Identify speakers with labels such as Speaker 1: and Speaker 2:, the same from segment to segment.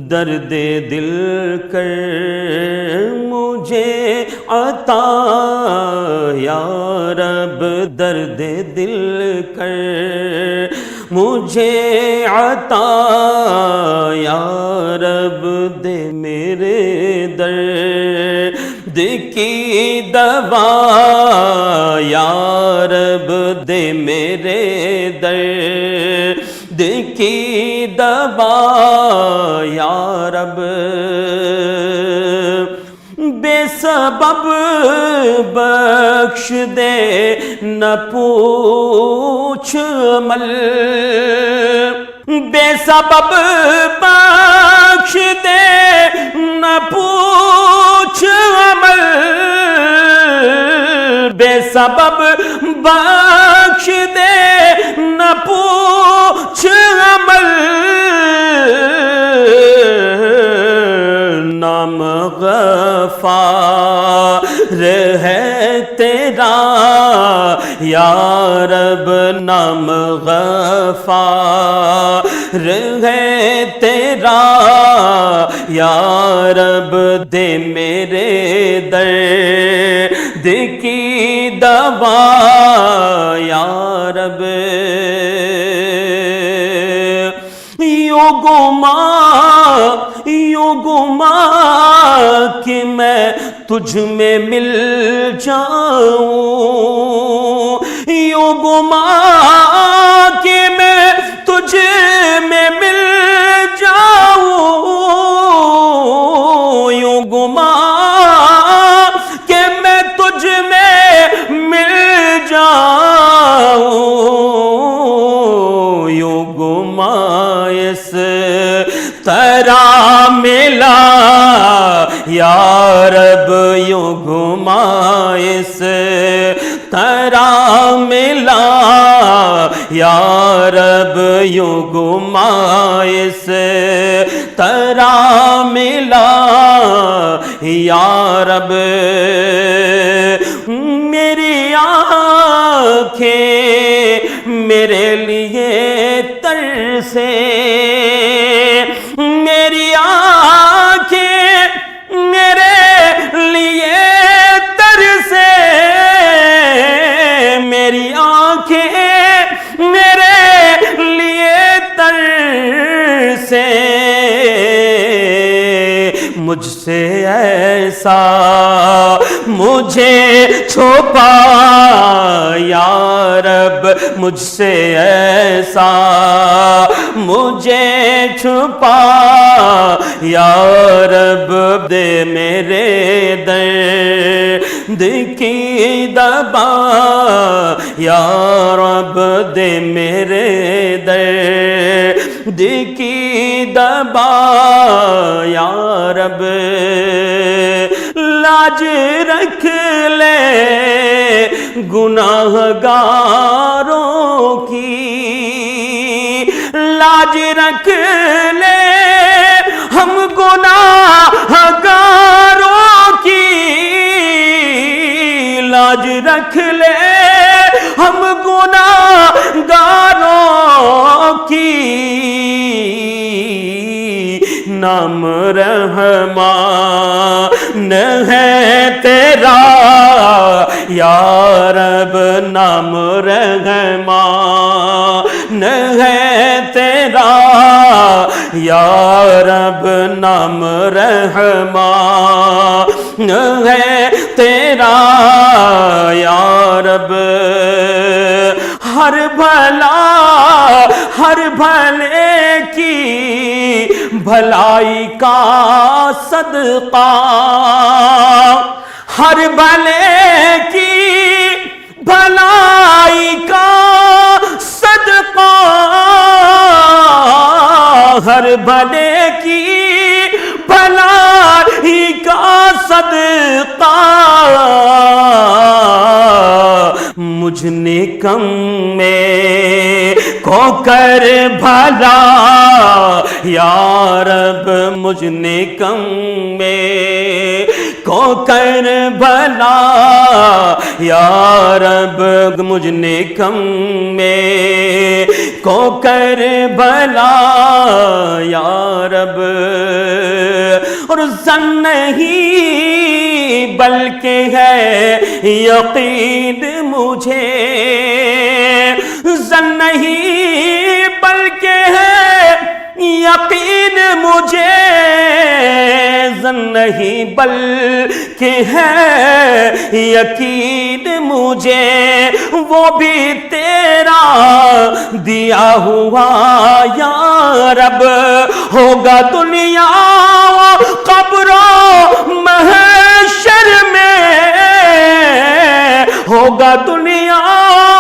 Speaker 1: درد دل کر مجھے عطا یا رب، درد دل کر مجھے عطا یا رب، دے میرے درد کی دوا یا رب، دے میرے درد کی دوا یا رب، بے سبب بخش دے نہ پوچھ عمل، بے سبب بخش دے نہ پوچھ عمل، بے سبب بخش دے نہ پوچھ عمل، نام غفار ہے تیرا یا رب، نام غفار ہے تیرا یا رب، دے میرے درد کی دوا یا رب، یوں گما کہ میں تجھ میں مل جاؤں، یوں گما کہ میں تجھ میں مل جاؤں، یوں گما کہ میں تجھ میں مل جاؤں، یوں گما اس طرح ملا یا رب، یوں گما اس طرح ملا یا رب، یوں گما اس طرح ملا یا رب، میری آنکھیں میرے لیے ترسے، میری آنکھیں میرے لیے ترسے، میری آنکھیں میرے لیے ترسے، مجھ سے ایسا مجھے چھپا یا رب، مجھ سے ایسا مجھے چھپا یا رب، دے میرے درد کی دوا یا رب، دے میرے درد کی دوا یا رب، لاج رکھ لے گناہ گاروں کی، لاج رکھ لے ہم گناہ گاروں کی، لاج رکھ لے ہم گناہ گاروں کی، نام رحمان ہے تیرا یا رب، نام رحمان ہے تیرا یا رب، نام رحمان ہے تیرا یا رب، ہر بھلا ہر بھلے کی بھلائی کا صدقہ، ہر بھلے کی بھلائی کا صدقہ، ہر بھلے کی بھلائی کا صدقہ، مجھ نکم میں کو کر بھلا یا رب، مجھ نکم میں کو کر بھلا یا رب، مجھ نکم میں کو کربلا یا رب، اور زن نہیں بلکہ ہے یقین مجھے، زن نہیں بلکہ ہے یقین مجھے، زن نہیں بلکہ ہے یقین مجھے، وہ بھی تیرا دیا ہوا یا رب، ہوگا دنیا و قبر و محشر میں، ہوگا دنیا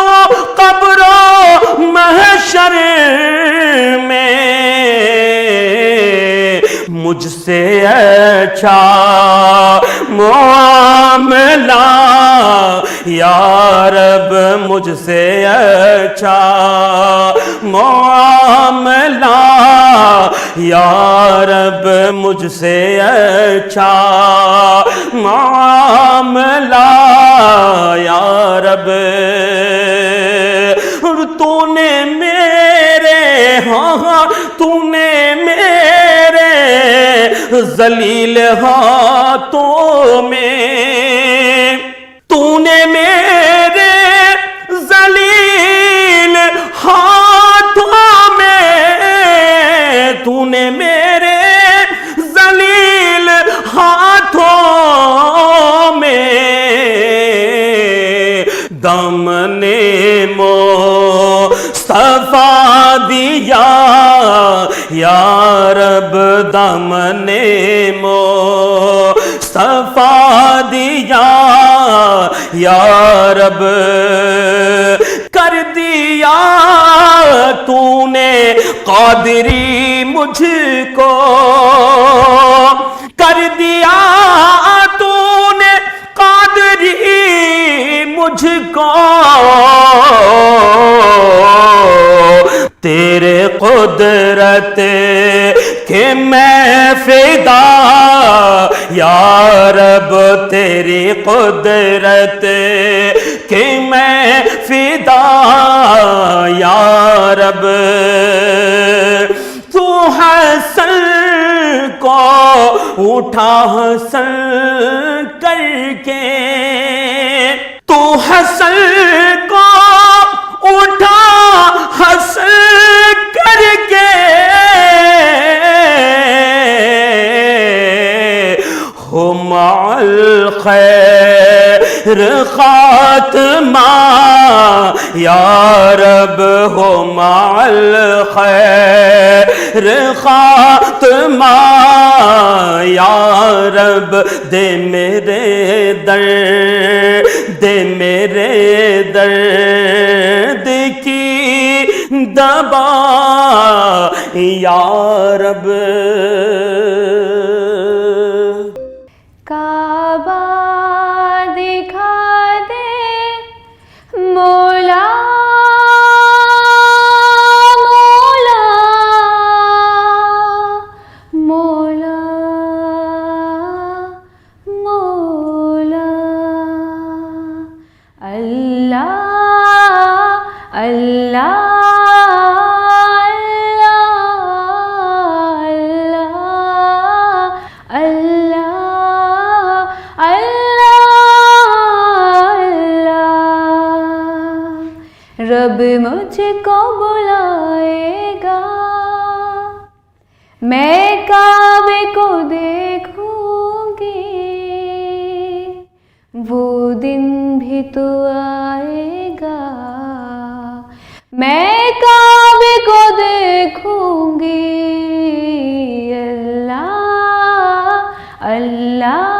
Speaker 1: و قبر و محشر میں، مجھ سے اچھا معاملہ یا رب، مجھ سے اچھا معاملہ یا رب، مجھ سے اچھا معاملہ یا رب، اور تو نے میرے ہاں تو نے میرے ذلیل ہاتھوں میں، تو نے میرے ذلیل ہاتھوں میں، تو نے میرے ذلیل ہاتھوں میں دامن مصطفیٰ دیا یا رب، دامن مصطفیٰ دیا یا رب، کر دیا تو نے قادری مجھ کو، کر دیا تو نے قادری مجھ کو، تیرے قدرت کہ میں فدا یا رب، تیری قدرت کہ میں فدا یا رب، تو حسن کو اٹھا حسن کر کے، تو حسن کو اٹھا حسن کر کے، ہو مع الخیر خاتمہ یا رب، ہو مع الخیر خاتمہ یا رب، دے میرے درد، دے میرے درد کی دوا یا رب۔
Speaker 2: کعبہ دکھا دے مولا، مولا، مولا، مولا، اللہ اللہ رب مجھ کو بلائے گا، میں کعبے کو دیکھوں گی، وہ دن بھی تو آئے گا، میں کعبے کو دیکھوں گی، اللہ اللہ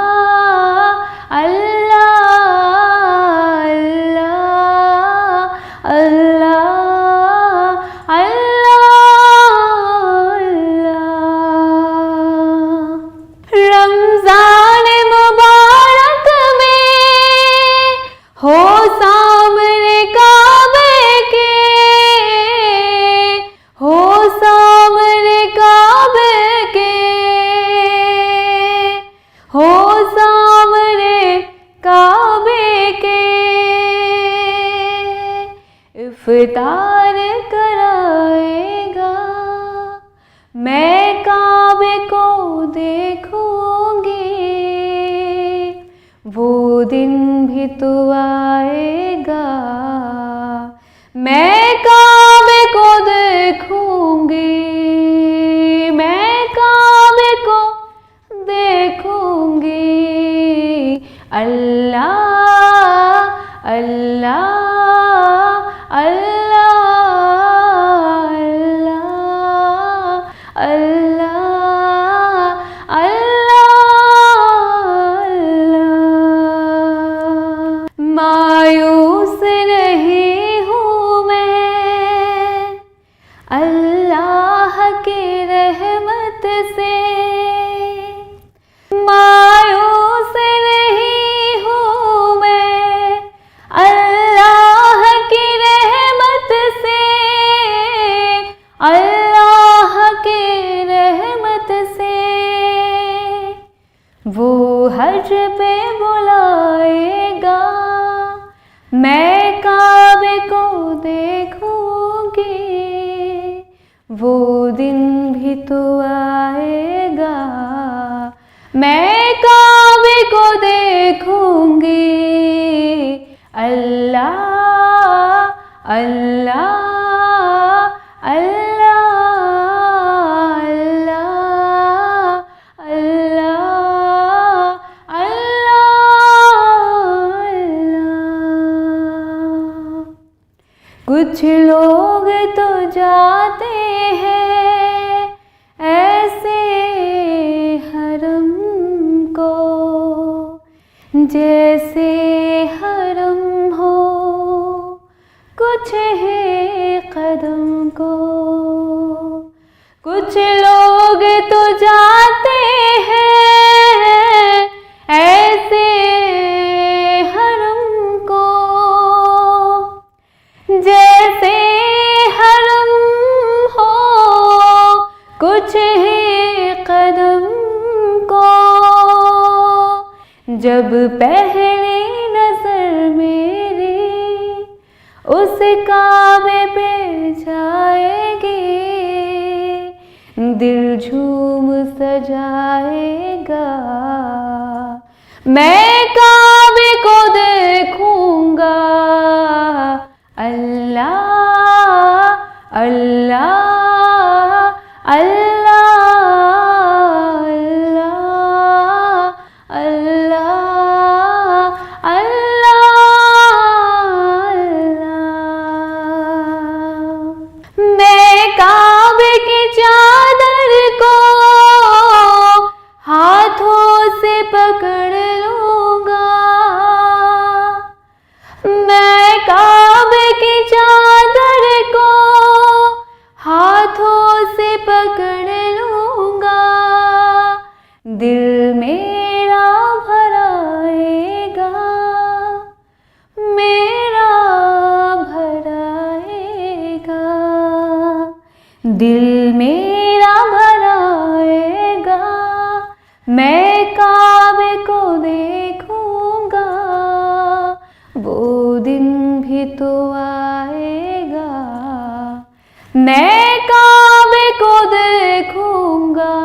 Speaker 2: افطار کرا میں کعبے کو دیکھوں گی، وہ دن بھی تو آئے گا، میں کعبے کو دیکھوں گی، میں کعبے کو دیکھوں گی، اللہ اللہ اللہ اللہ اللہ۔ مایوس نہیں ہوں میں اللہ کی رحمت سے، مایوس نہیں ہوں میں اللہ کی رحمت سے، اللہ کی رحمت سے، وہ حج پہ بلائے گا، میں کعبے کو دیکھوں گی، وہ دن بھی تو آئے گا، میں کعبے کو دیکھوں گی، اللہ اللہ اللہ اللہ اللہ اللہ۔ کچھ لوگ تو جاتے ہیں ایسے حرم کو، جیسے حرم ہو کچھ ہے قدم کو، کچھ لوگ تو جاتے ہیں ایسے حرم کو، جیسے حرم ہو کچھ ہی قدم کو، جب پہلی نظر میری اس کعبے پہ جائے گی، دل جھوم سجائے گا، میں کعبے کو دیکھوں گا، اللہ اللہ اللہ اللہ اللہ اللہ۔ میں کعبے کی چادر کو ہاتھوں سے پکڑ لوں گا، میں کعبے کی چادر کو ہاتھوں سے پکڑ لوں گا، دل میرا بھر آئے گا، میرا بھر آئے گا، دل میرا بھر آئے گا، میں کعبے کو دیکھوں گا، وہ دن بھی تو آئے گا، میں کعبے کو دیکھوں گا،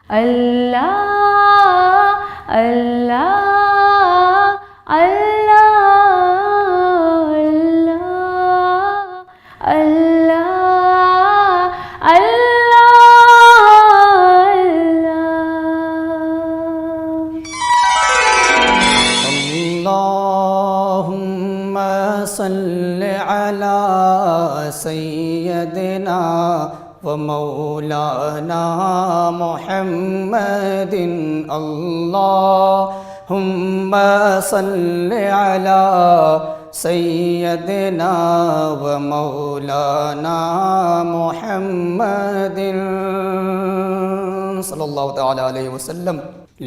Speaker 2: اللہ اللہ اللہ اللہ اللہ
Speaker 3: اللہم صلی علی سیدنا و مولانا محمد، اللہم صلی علی سیدنا و مولانا محمد صلی اللہ تعالی علیہ وسلم۔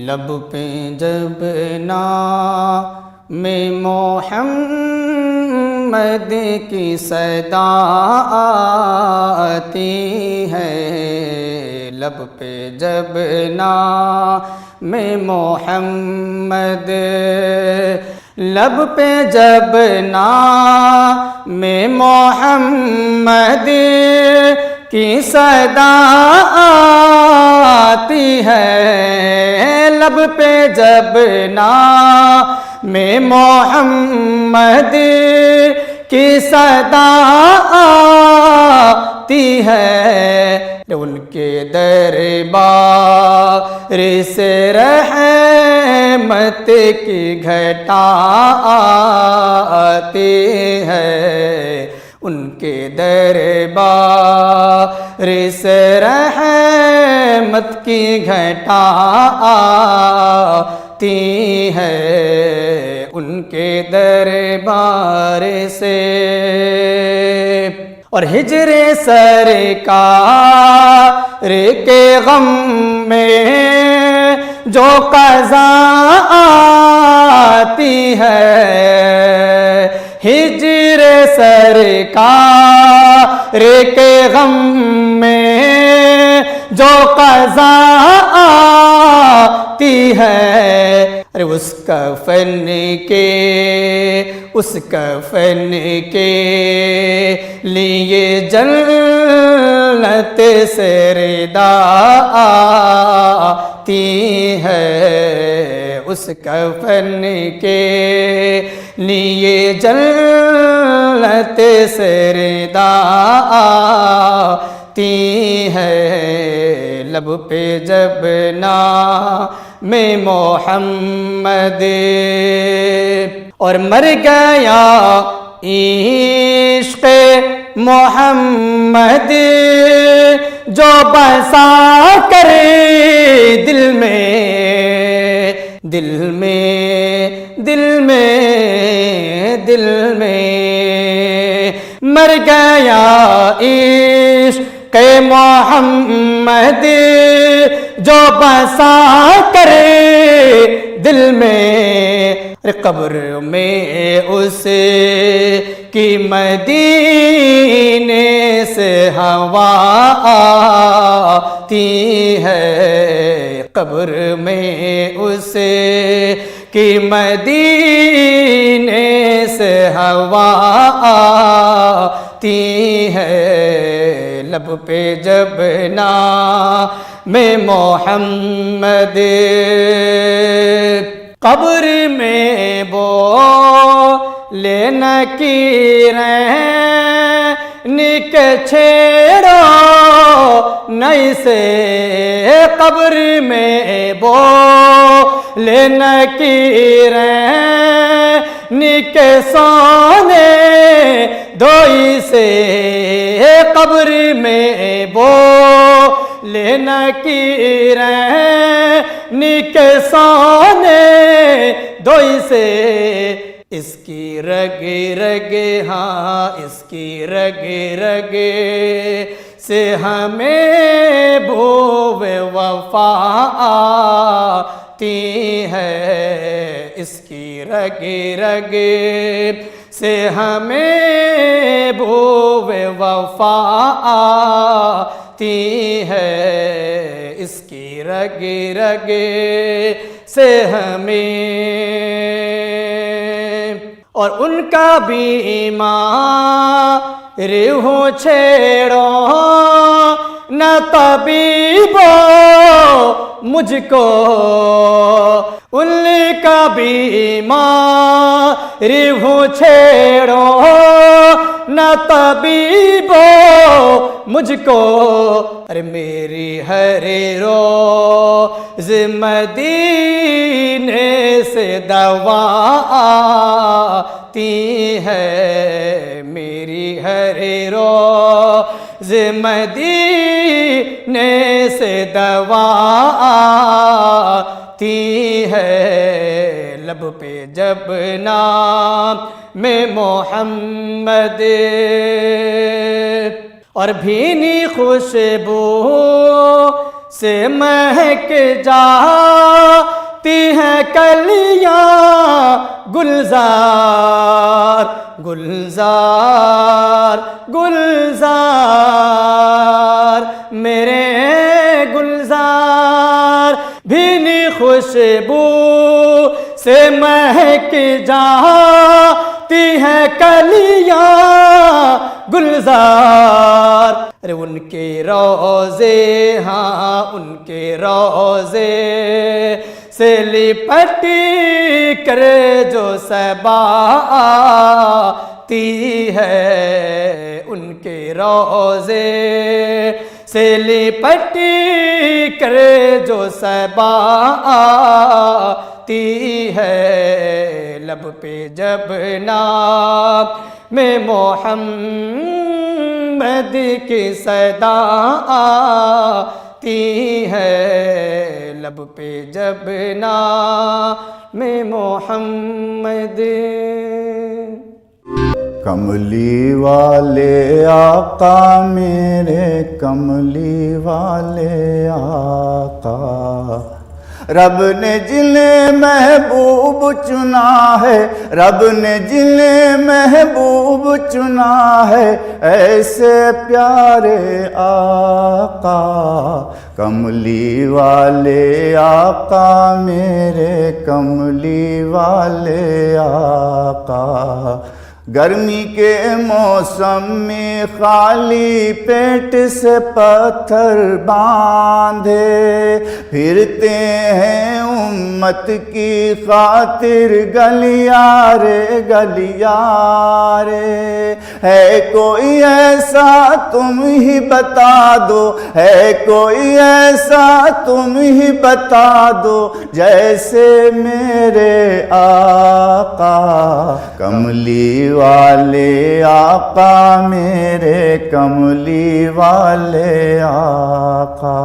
Speaker 3: لب پہ جب نام محمد کی صدا آتی ہے، لب پہ جب نام محمد، لب پہ جب نام محمد کی صدا آتی ہے لب پہ جب نام محمد کی صدا آتی ہے ان کے دربار سے رحمت کی گھٹا آتی ہے ان کے دربار سے رحمت کی گھٹا آتی ہے ان کے دربار سے اور ہجر سرکار کے غم میں جو قضا آتی ہے ہجر سرکار کے غم میں جو قضا آتی ہے ارے اس کفن کے لیے جنت سے ردا آتی ہے اس کفن کے لیے جنت سے ردا آتی ہے لب پہ جب نام محمد اور مر گیا عشق محمد جو بسا کرے دل میں مر گیا عشق محمد جو بسا کرے دل میں قبر میں اس کی مدینے سے ہوا آتی ہے قبر میں اس کی مدینے سے ہوا آتی ہے لب پہ جب نام محمد قبر میں بولے نکیریں کے چھیڑو نئی سے قبر میں بولے نکیریں کے سونے دوئی سے قبر میں بولے نکیریں کے سونے دوئی سے اس کی رگ ہاں اس کی رگ سے ہمیں بو وفا آتی ہے اس کی رگ سے ہمیں بو وفا آتی ہے اس کی رگ سے ہمیں اور ان کا بھی ایمان ہو چھیڑو نہ طبیبو مجھ کو ان کا بھی ایمان ہو چھیڑو نہ طبیبو مجھ کو ارے میری ہر روز مدینے سے دوا آتی ہے میری ہر روز مدینے سے دوا آتی ہے لب پہ جب نام محمد اور بھینی خوشبو سے مہک جاتی ہیں کلیاں گلزار میرے گلزار بھینی خوشبو سے مہک جاتی ہیں کلیاں گلزار. ارے ان کے روزے ہاں ان کے روزے سے لپٹی کر جو صبا آتی ہے, ان کے روزے سے لپٹی کر جو صبا آتی ہے, لب پہ جب نام میں محمد کی صدا آتی ہے, لب پہ جب نام محمد.
Speaker 4: کملی والے آقا میرے کملی والے آقا, رب نے جنہیں محبوب چنا ہے, رب نے جنہیں محبوب چنا ہے, ایسے پیارے آقا. کملی والے آقا میرے کملی والے آقا, گرمی کے موسم میں خالی پیٹ سے پتھر باندھے پھرتے ہیں امت کی خاطر گلیارے گلیارے. ہے کوئی ایسا تم ہی بتا دو, ہے کوئی ایسا تم ہی بتا دو جیسے میرے آقا. کملی والے آقا میرے کملی والے آقا,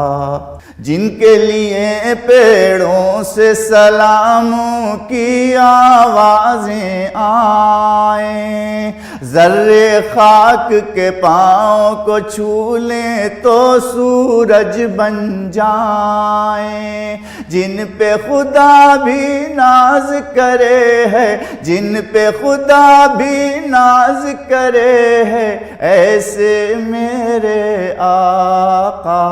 Speaker 4: جن کے لیے پیڑوں سے سلاموں کی آوازیں آئیں, ذرے خاک کے پاؤں کو چھو لیں تو سورج بن جائیں, جن پہ خدا بھی ناز کرے ہے, جن پہ خدا بھی ناز کرے ہے, ایسے میرے آقا.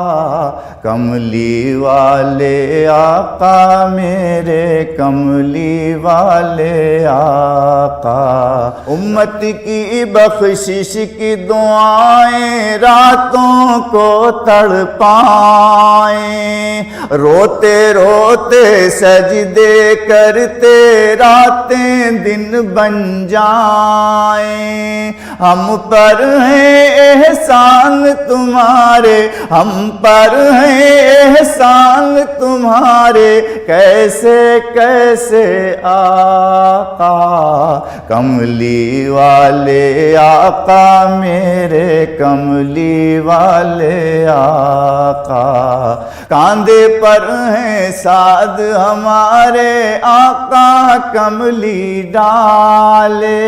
Speaker 4: کملی والے آقا میرے کملی والے آقا, امت کی بخشش کی دعائیں راتوں کو تڑپائیں, روتے روتے سجدے کرتے راتیں دن بن جائیں. ہم پر ہیں احسان تمہارے, ہم پر ہیں احسان تمہارے, کیسے کیسے آقا. کملی والے آقا میرے کملی والے آقا, کاندھے پر ہیں سعد ہمارے آقا کملی ڈالے,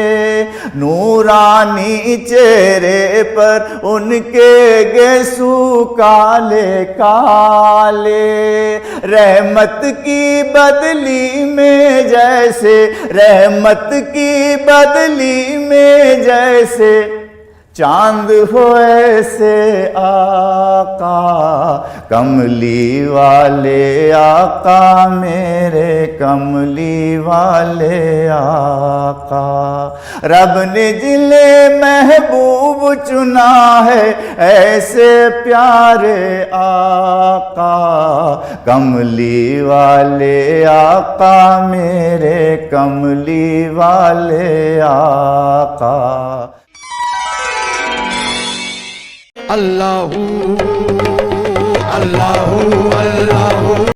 Speaker 4: نورانی چہرے پر ان کے گیسو کالے کالے, رحمت کی بدلی میں جیسے, رحمت کی بدلی میں جیسے چاند ہو ایسے آقا. کملی والے آقا میرے کملی والے آقا, رب نے جنہیں محبوب چنا ہے ایسے پیارے آقا. کملی والے آقا میرے کملی والے آقا.
Speaker 5: اللہ اللہ اللہ